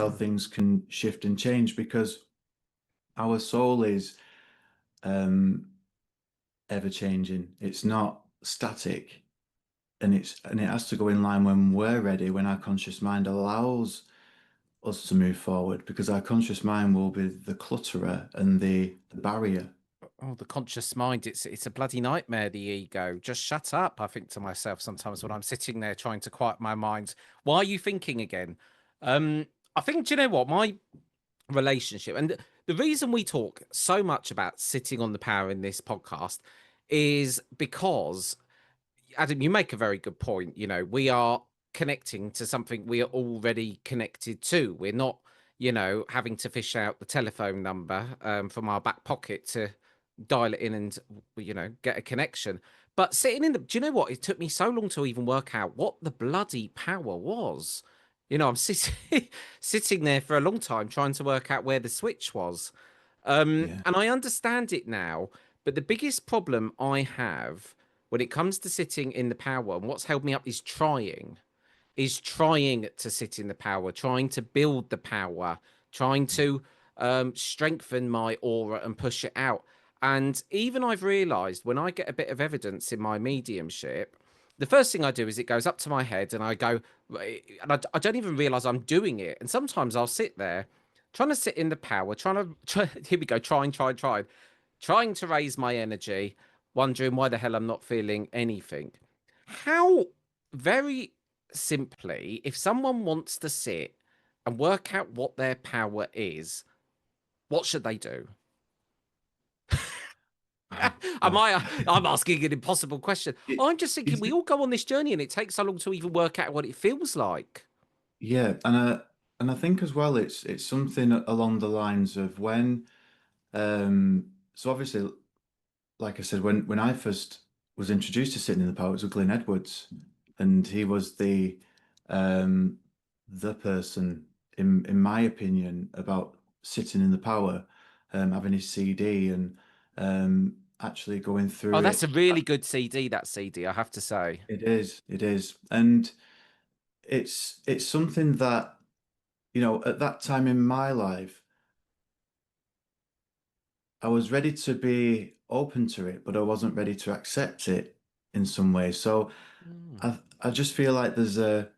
how things can shift and change, because our soul is um, ever changing. It's not static, and it has to go in line when we're ready, when our conscious mind allows us to move forward, because our conscious mind will be the clutterer and the barrier. Oh, the conscious mind, it's a bloody nightmare, the ego. Just shut up, I think to myself sometimes when I'm sitting there trying to quiet my mind. Why are you thinking again? I think, do you know what? My relationship, and the reason we talk so much about sitting on the power in this podcast is because, Adam, you make a very good point. You know, we are connecting to something we are already connected to. We're not, having to fish out the telephone number from our back pocket to dial it in and, get a connection. But sitting in do you know what? It took me so long to even work out what the bloody power was. I'm sitting sitting there for a long time trying to work out where the switch was. Yeah. And I understand it now, but the biggest problem I have when it comes to sitting in the power and what's held me up is trying to sit in the power, trying to build the power, trying to strengthen my aura and push it out. And even I've realized when I get a bit of evidence in my mediumship, the first thing I do is it goes up to my head and I go, and I don't even realize I'm doing it. And sometimes I'll sit there trying to sit in the power, here we go, trying to raise my energy, wondering why the hell I'm not feeling anything. How very simply, if someone wants to sit and work out what their power is, what should they do? Oh Am gosh. I? I'm asking an impossible question. It, I'm just thinking it's, we all go on this journey and it takes so long to even work out what it feels like. yeah, and I think as well it's something along the lines of when so obviously, like I said, when I first was introduced to sitting in the power, it was with Glyn Edwards, and he was um the person in my opinion about sitting in the power, having his CD and actually going Oh, through that's it. a really good CD, that CD, I have to say. It is, and it's something that, at that time in my life, I was ready to be open to it, but I wasn't ready to accept it in some way. So Mm. I just feel like there's a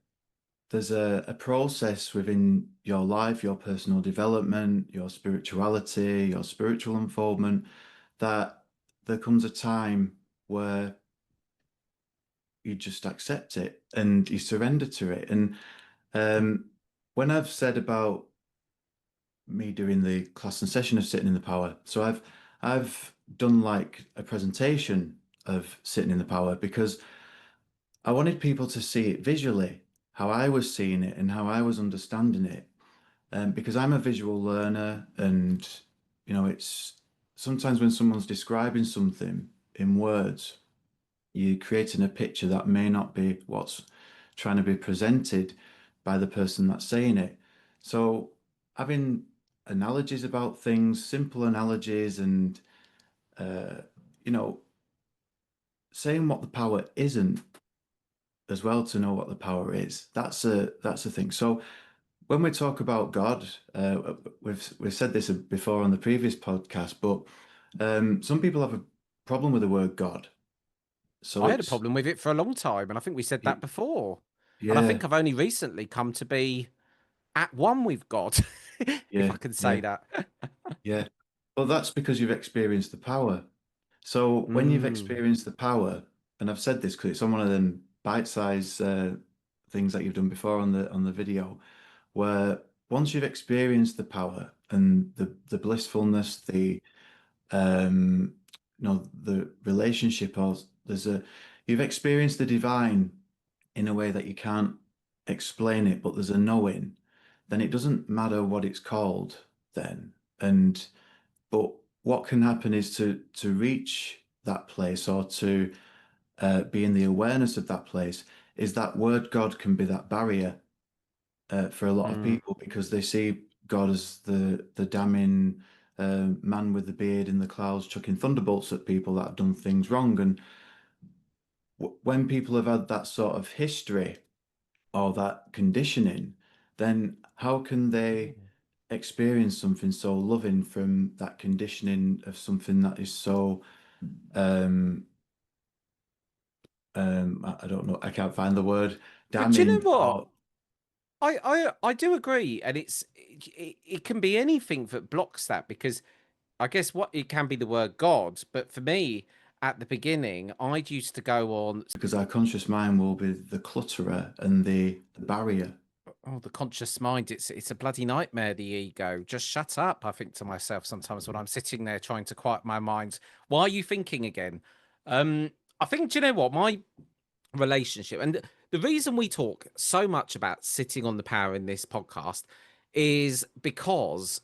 process within your life, your personal development, your spirituality, your spiritual unfoldment, that there comes a time where you just accept it and you surrender to it. And um, when I've said about me doing the class and session of sitting in the power. So I've done like a presentation of sitting in the power, because I wanted people to see it visually, how I was seeing it and how I was understanding it. Because I'm a visual learner, and it's sometimes when someone's describing something in words, you're creating a picture that may not be what's trying to be presented by the person that's saying it. So having analogies about things, simple analogies, and uh, you know, saying what the power isn't as well, to know what the power is. That's a thing. So when we talk about God, we've said this before on the previous podcast, but some people have a problem with the word God. So I had a it's problem with it for a long time, and I think we said that before. And I yeah, think I've only recently come to be at one with God, if yeah, I can say yeah. that. Yeah. Well, that's because you've experienced the power. So when you've Mm. experienced the power, and I've said this because it's on one of them bite-sized things that you've done before on the video, where once you've experienced the power and the blissfulness, um, the relationship, or you've experienced the divine in a way that you can't explain it, but there's a knowing, then it doesn't matter what it's called then. And but what can happen is to reach that place, or to be in the awareness of that place, is that word God can be that barrier for a lot of Mm. people, because they see God as the damning man with the beard in the clouds chucking thunderbolts at people that have done things wrong. And when people have had that sort of history or that conditioning, then how can they experience something so loving from that conditioning of something that is so um I don't know, I can't find the word, But do you know damning what? or I do agree, and it can be anything that blocks that because I guess what it can be the word God, but for me at the beginning, I used to go on because our conscious mind will be the clutterer and the barrier. oh the conscious mind. It's a bloody nightmare. The ego. Just shut up. I think to myself sometimes when I'm sitting there trying to quiet my mind. Why are you thinking again? Um, I think do you know what my relationship and the reason we talk so much about sitting on the power in this podcast is because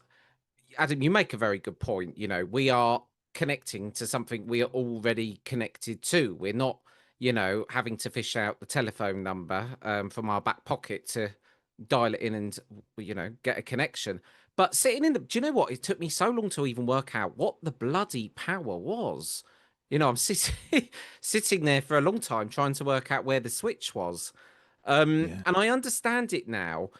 Adam, you make a very good point. You know, we are connecting to something we are already connected to. We're not, having to fish out the telephone number from our back pocket to dial it in and, get a connection. But sitting in do you know what? It took me so long to even work out what the bloody power was. I'm sitting sitting there for a long time trying to work out where the switch was. Yeah. And I understand it now.